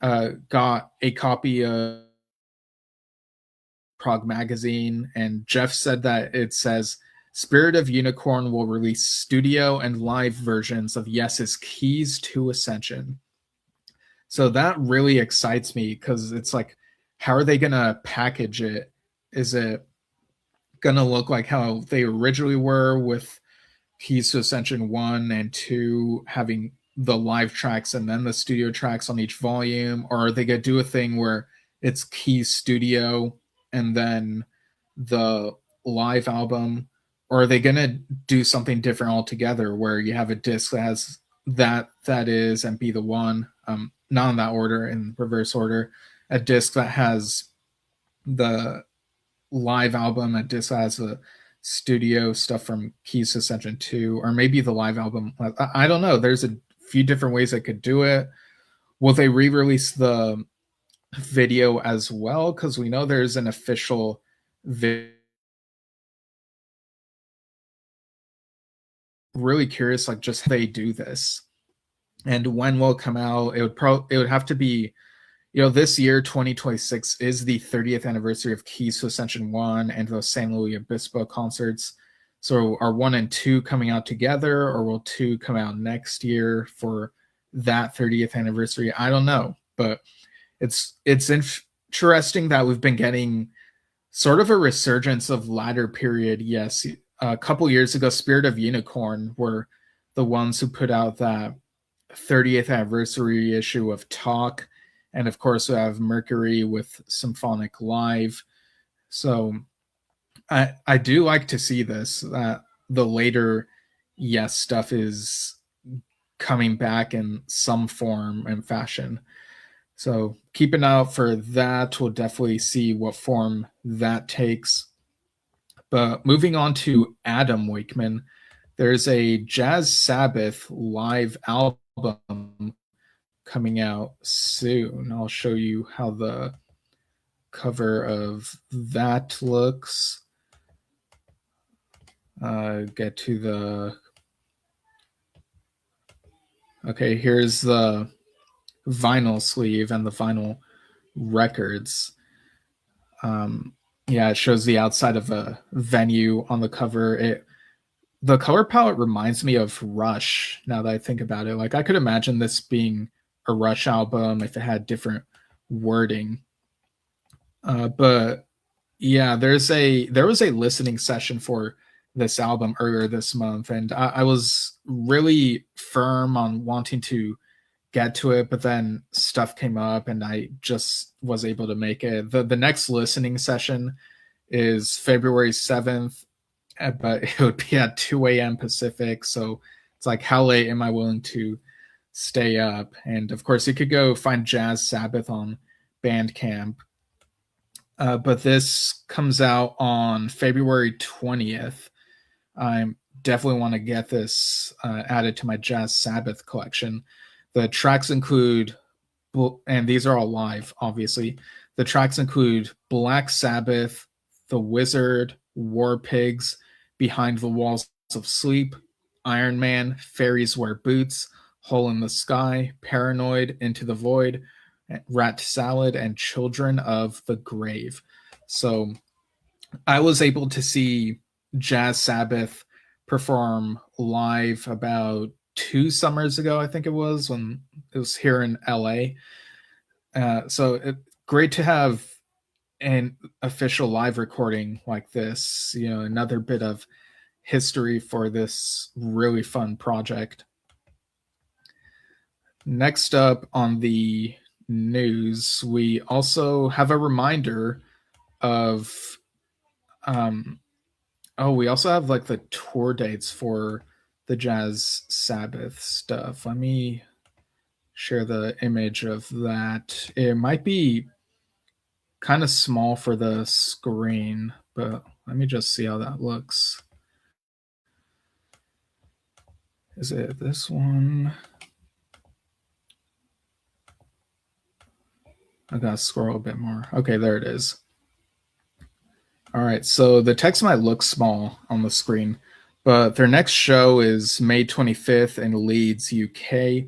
got a copy of Prog magazine, and Jeff said that it says Spirit of Unicorn will release studio and live versions of Yes's Keys to Ascension. So that really excites me, because it's like, how are they gonna package it? Is it gonna look like how they originally were, with Keys to Ascension 1 and 2 having the live tracks and then the studio tracks on each volume? Or are they gonna do a thing where it's Keys studio and then the live album? Or are they gonna do something different altogether, where you have a disc that has that is and be the one, not in that order, in reverse order, a disc that has the live album, a disc that has the studio stuff from Keys to Ascension 2, or maybe the live album. I don't know. There's a few different ways I could do it. Will they re-release the video as well? Because we know there's an official video. Really curious, like, just how they do this and when will it come out. It would have to be, this year, 2026, is the 30th anniversary of Keys to Ascension 1 and the San Luis Obispo concerts. So are 1 and 2 coming out together, or will 2 come out next year for that 30th anniversary? I don't know, but it's interesting that we've been getting sort of a resurgence of latter period. Yes, a couple years ago, Spirit of Unicorn were the ones who put out that 30th anniversary issue of Talk. And of course, we have Mercury with Symphonic Live. So I do like to see this, that the later Yes stuff is coming back in some form and fashion. So keep an eye out for that. We'll definitely see what form that takes. But moving on to Adam Wakeman, there's a Jazz Sabbath live album coming out soon. I'll show you how the cover of that looks. Get to the... Okay, here's the vinyl sleeve and the vinyl records. Yeah, it shows the outside of a venue on the cover. The color palette reminds me of Rush, now that I think about it. Like, I could imagine this being a Rush album if it had different wording. But yeah, there was a listening session for this album earlier this month, and I was really firm on wanting to get to it, but then stuff came up and I just was able to make it. The next listening session is February 7th, but it would be at 2 a.m. Pacific. So it's like, how late am I willing to stay up? And of course, you could go find Jazz Sabbath on Bandcamp. But this comes out on February 20th. I definitely want to get this added to my Jazz Sabbath collection. The tracks include, and these are all live, obviously. The tracks include Black Sabbath, The Wizard, War Pigs, Behind the Walls of Sleep, Iron Man, Fairies Wear Boots, Hole in the Sky, Paranoid, Into the Void, Rat Salad, and Children of the Grave. So I was able to see Jazz Sabbath perform live about 2 summers ago, I think it was, when it was here in LA. So great to have an official live recording like this, another bit of history for this really fun project. Next up on the news, we also have a reminder of we also have like the tour dates for the Jazz Sabbath stuff. Let me share the image of that. It might be kind of small for the screen, but let me just see how that looks. Is it this one? I gotta scroll a bit more. Okay, there it is. All right, so the text might look small on the screen, but their next show is May 25th in Leeds, UK.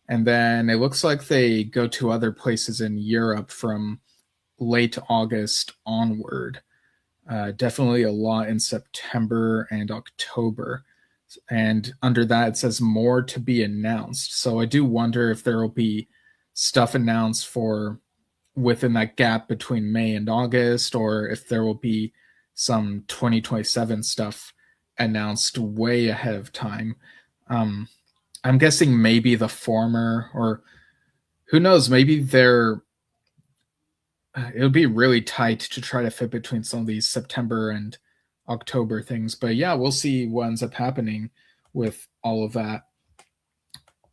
And then it looks like they go to other places in Europe from late August onward. Definitely a lot in September and October. And under that, it says more to be announced. So I do wonder if there will be stuff announced for within that gap between May and August, or if there will be some 2027 stuff announced way ahead of time. I'm guessing maybe the former, or who knows, maybe they're it would be really tight to try to fit between some of these September and October things. But yeah, we'll see what ends up happening with all of that.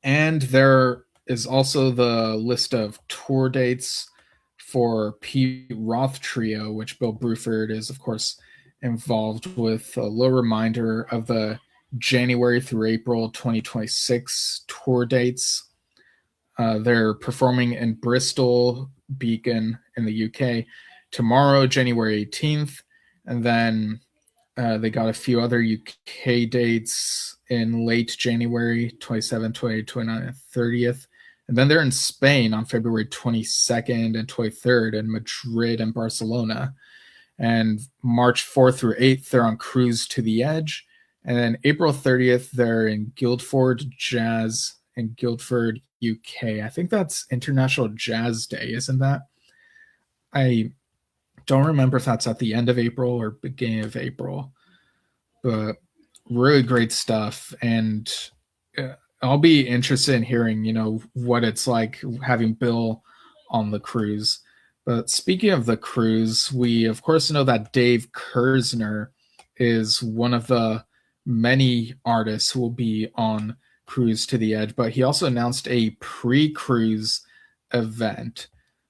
And there is also the list of tour dates for Pete Roth Trio, which Bill Bruford is, of course, involved with. A little reminder of the January through April 2026 tour dates. They're performing in Bristol, Beacon in the UK tomorrow, January 18th. And then they got a few other UK dates in late January, 27th, 28th, 29th, 30th. And then they're in Spain on February 22nd and 23rd, in Madrid and Barcelona. And March 4th through 8th, they're on Cruise to the Edge. And then April 30th, they're in Guildford Jazz in Guildford, UK. I think that's International Jazz Day, isn't that? I don't remember if that's at the end of April or beginning of April, but really great stuff. And I'll be interested in hearing, what it's like having Bill on the cruise. But speaking of the cruise, we of course know that Dave Kersner is one of the many artists who will be on Cruise to the Edge, but he also announced a pre-cruise event.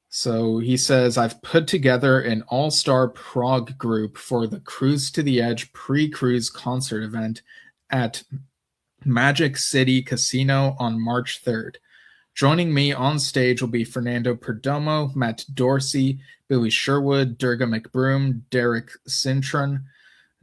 So he says, I've put together an all-star prog group for the Cruise to the Edge pre-cruise concert event at Magic City Casino on March 3rd. Joining me on stage will be Fernando Perdomo, Matt Dorsey, Billy Sherwood, Durga McBroom, Derek Cintron,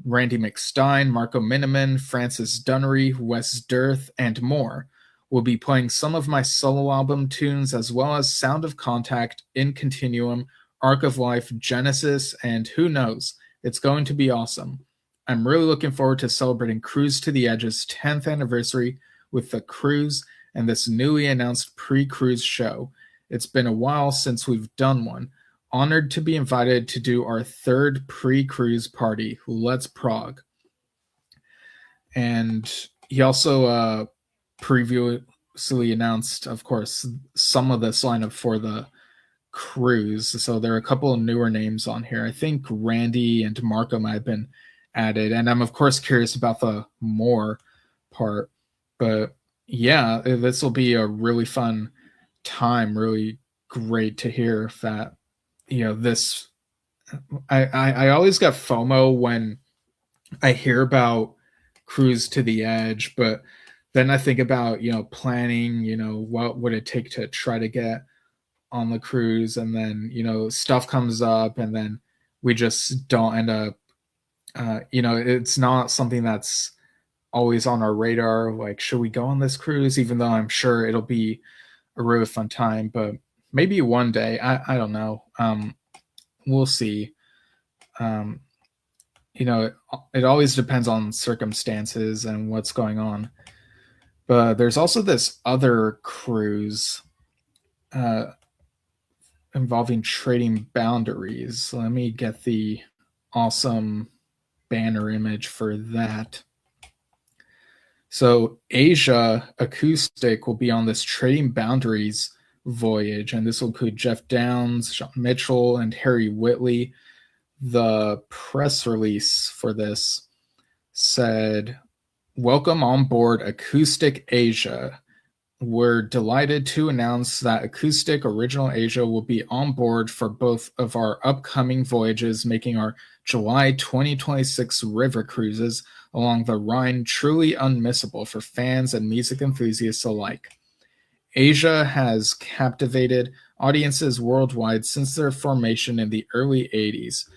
Randy McStein, Marco Miniman, Francis Dunnery, Wes Dirth, and more. We'll be playing some of my solo album tunes, as well as Sound of Contact, In Continuum, Arc of Life, Genesis, and who knows, it's going to be awesome. I'm really looking forward to celebrating Cruise to the Edge's 10th anniversary with the cruise and this newly announced pre-cruise show. It's been a while since we've done one. Honored to be invited to do our third pre-cruise party. Let's prog. And he also previously announced, of course, some of this lineup for the cruise. So there are a couple of newer names on here. I think Randy and Marco might have been added. And I'm, of course, curious about the more part. But yeah, this will be a really fun time. Really great to hear that. This I always get FOMO when I hear about Cruise to the Edge, but then I think about, planning, what would it take to try to get on the cruise, and then, stuff comes up, and then we just don't end up, it's not something that's always on our radar. Like, should we go on this cruise? Even though I'm sure it'll be a really fun time, but maybe one day, I don't know. We'll see. It always depends on circumstances and what's going on. But there's also this other cruise involving trading boundaries. Let me get the awesome banner image for that. So Asia Acoustic will be on this Trading Boundaries voyage, and this will include Jeff Downs, Sean Mitchell, and Harry Whitley. The press release for this said, "Welcome on board Acoustic Asia. We're delighted to announce that Acoustic Original Asia will be on board for both of our upcoming voyages, making our July 2026 river cruises along the Rhine truly unmissable for fans and music enthusiasts alike. Asia has captivated audiences worldwide since their formation in the early 80s,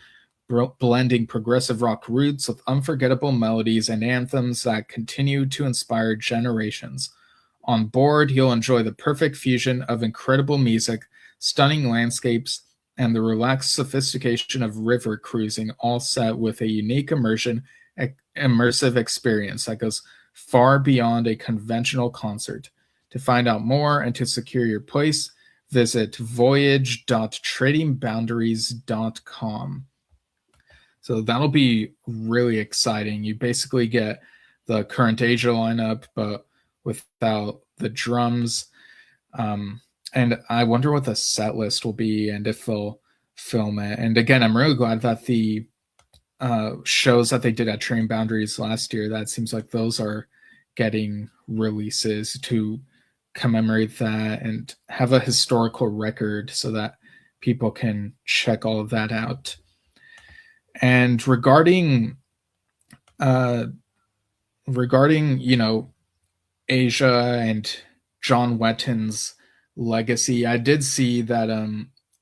blending progressive rock roots with unforgettable melodies and anthems that continue to inspire generations. On board, you'll enjoy the perfect fusion of incredible music, stunning landscapes, and the relaxed sophistication of river cruising, all set with a unique immersive experience that goes far beyond a conventional concert. To find out more and to secure your place, visit voyage.tradingboundaries.com. So that'll be really exciting. You basically get the current Asia lineup, but without the drums. And I wonder what the set list will be and if they'll film it. And again, I'm really glad that the shows that they did at Trading Boundaries last year, that seems like those are getting releases to commemorate that and have a historical record so that people can check all of that out. And regarding Asia and John Wetton's legacy, I did see that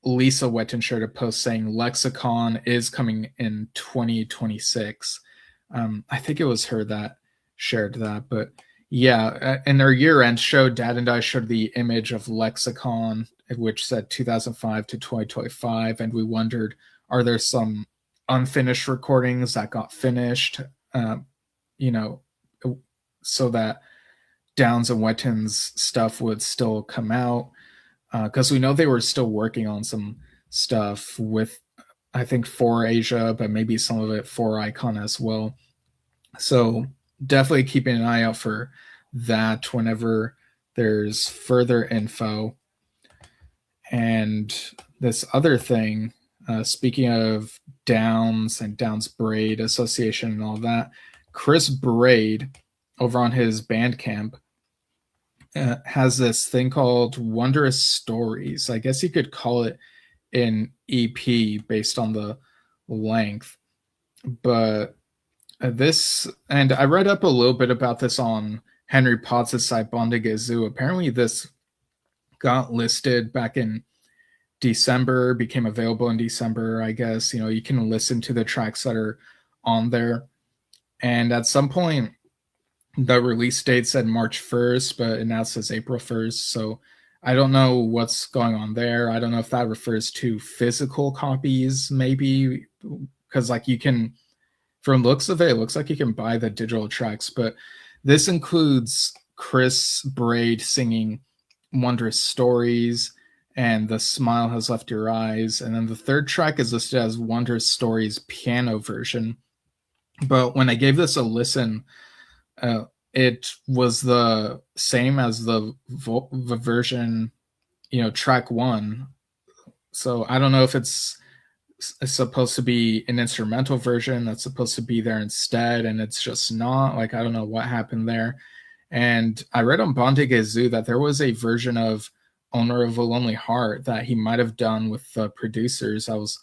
Lisa Wetton shared a post saying Lexicon is coming in 2026. I think it was her that shared that, but yeah, in their year-end show, Dad and I showed the image of Lexicon, which said 2005 to 2025, and we wondered, are there some unfinished recordings that got finished, so that Downs and Wetton's stuff would still come out, because we know they were still working on some stuff with, I think, for Asia, but maybe some of it for Icon as well. So definitely keeping an eye out for that whenever there's further info. And this other thing, speaking of Downs and Downs Braid Association and all that, Chris Braid over on his Bandcamp has this thing called Wondrous Stories. I guess you could call it an EP based on the length. But this, and I read up a little bit about this on Henry Potts' site, Bondagazoo. Apparently this got listed back in December, became available in December, I guess. You can listen to the tracks that are on there. And at some point, the release date said March 1st, but it now says April 1st. So I don't know what's going on there. I don't know if that refers to physical copies, maybe, because you can, from looks of it looks like you can buy the digital tracks. But this includes Chris Braid singing Wondrous Stories and The Smile Has Left Your Eyes. And then the third track is listed as Wondrous Stories piano version. But when I gave this a listen, it was the same as the version, track one. So I don't know if it's supposed to be an instrumental version that's supposed to be there instead, and it's just not. I don't know what happened there. And I read on Bondagazoo that there was a version of Owner of a Lonely Heart that he might have done with the producers. I was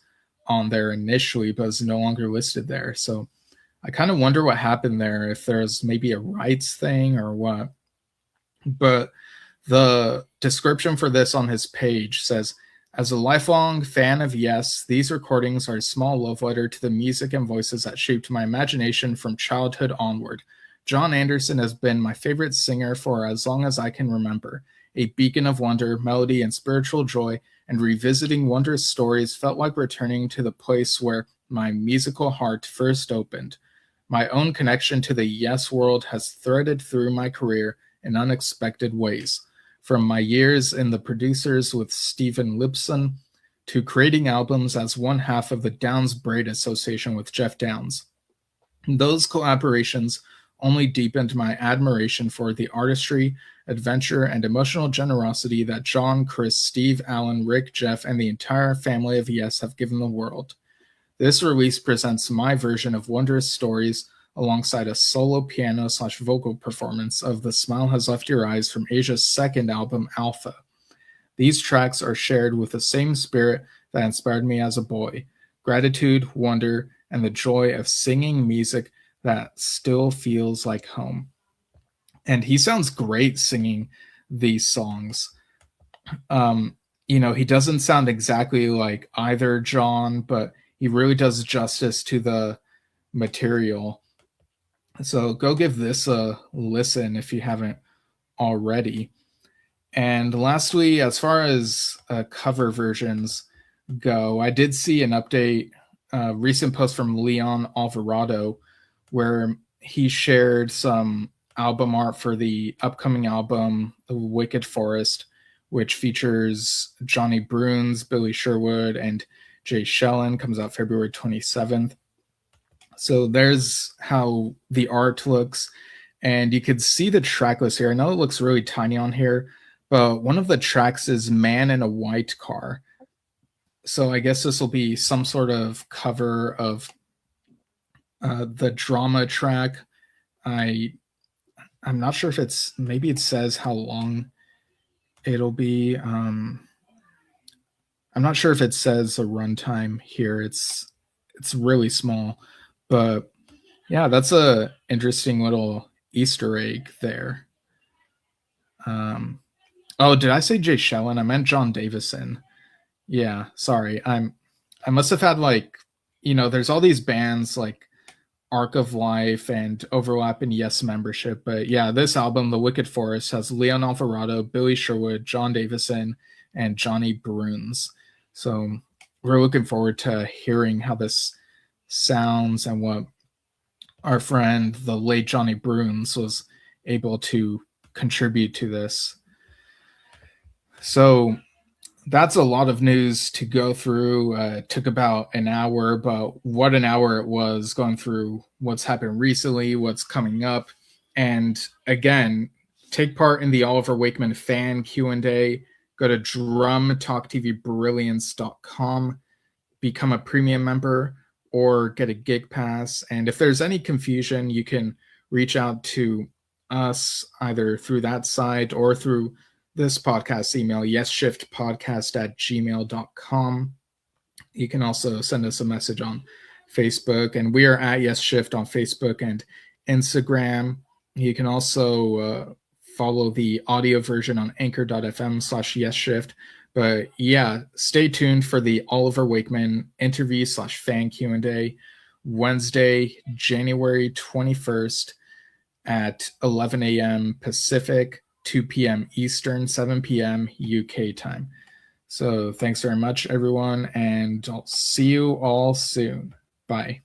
on there initially, but is no longer listed there. So I kind of wonder what happened there, if there's maybe a rights thing or what. But the description for this on his page says, as a lifelong fan of Yes, these recordings are a small love letter to the music and voices that shaped my imagination from childhood onward. John Anderson has been my favorite singer for as long as I can remember. A beacon of wonder, melody, and spiritual joy, and revisiting Wondrous Stories felt like returning to the place where my musical heart first opened. My own connection to the Yes world has threaded through my career in unexpected ways, from my years in the producers with Stephen Lipson to creating albums as one half of the Downs Braid Association with Jeff Downs. Those collaborations only deepened my admiration for the artistry, adventure, and emotional generosity that John, Chris, Steve, Alan, Rick, Jeff, and the entire family of Yes have given the world. This release presents my version of Wondrous Stories alongside a solo piano/vocal performance of The Smile Has Left Your Eyes from Asia's second album, Alpha. These tracks are shared with the same spirit that inspired me as a boy: gratitude, wonder, and the joy of singing music that still feels like home. And he sounds great singing these songs. He doesn't sound exactly like either John, but he really does justice to the material. So go give this a listen if you haven't already. And lastly, as far as cover versions go, I did see an update, recent post from Leon Alvarado, where he shared some album art for the upcoming album, The Wicked Forest, which features Johnny Bruns, Billy Sherwood, and Jay Shellen. Comes out February 27th. So there's how the art looks. And you could see the track list here. I know it looks really tiny on here, but one of the tracks is Man in a White Car. So I guess this will be some sort of cover of the drama track. I'm not sure if maybe it says how long it'll be. I'm not sure if it says a runtime here. It's really small, but yeah, that's a interesting little Easter egg there. Oh, did I say Jay Shellen? I meant John Davison. Yeah, sorry. I must have had there's all these bands like Arc of Life and Overlap and Yes membership. But yeah, this album, The Wicked Forest, has Leon Alvarado, Billy Sherwood, John Davison, and Johnny Bruns. So we're looking forward to hearing how this sounds and what our friend, the late Johnny Bruns, was able to contribute to this. So that's a lot of news to go through. It took about an hour, but what an hour it was going through what's happened recently, what's coming up. And again, take part in the Oliver Wakeman fan Q&A. Go to drumtalktvbrilliance.com, become a premium member, or get a gig pass. And if there's any confusion, you can reach out to us either through that site or through this podcast email, yesshiftpodcast@gmail.com. You can also send us a message on Facebook, and we are at Yesshift on Facebook and Instagram. You can also follow the audio version on anchor.fm/Yesshift. But yeah, stay tuned for the Oliver Wakeman interview/fan Q&A Wednesday, January 21st at 11 a.m. Pacific, 2 p.m. Eastern, 7 p.m. UK time. So thanks very much, everyone, and I'll see you all soon. Bye.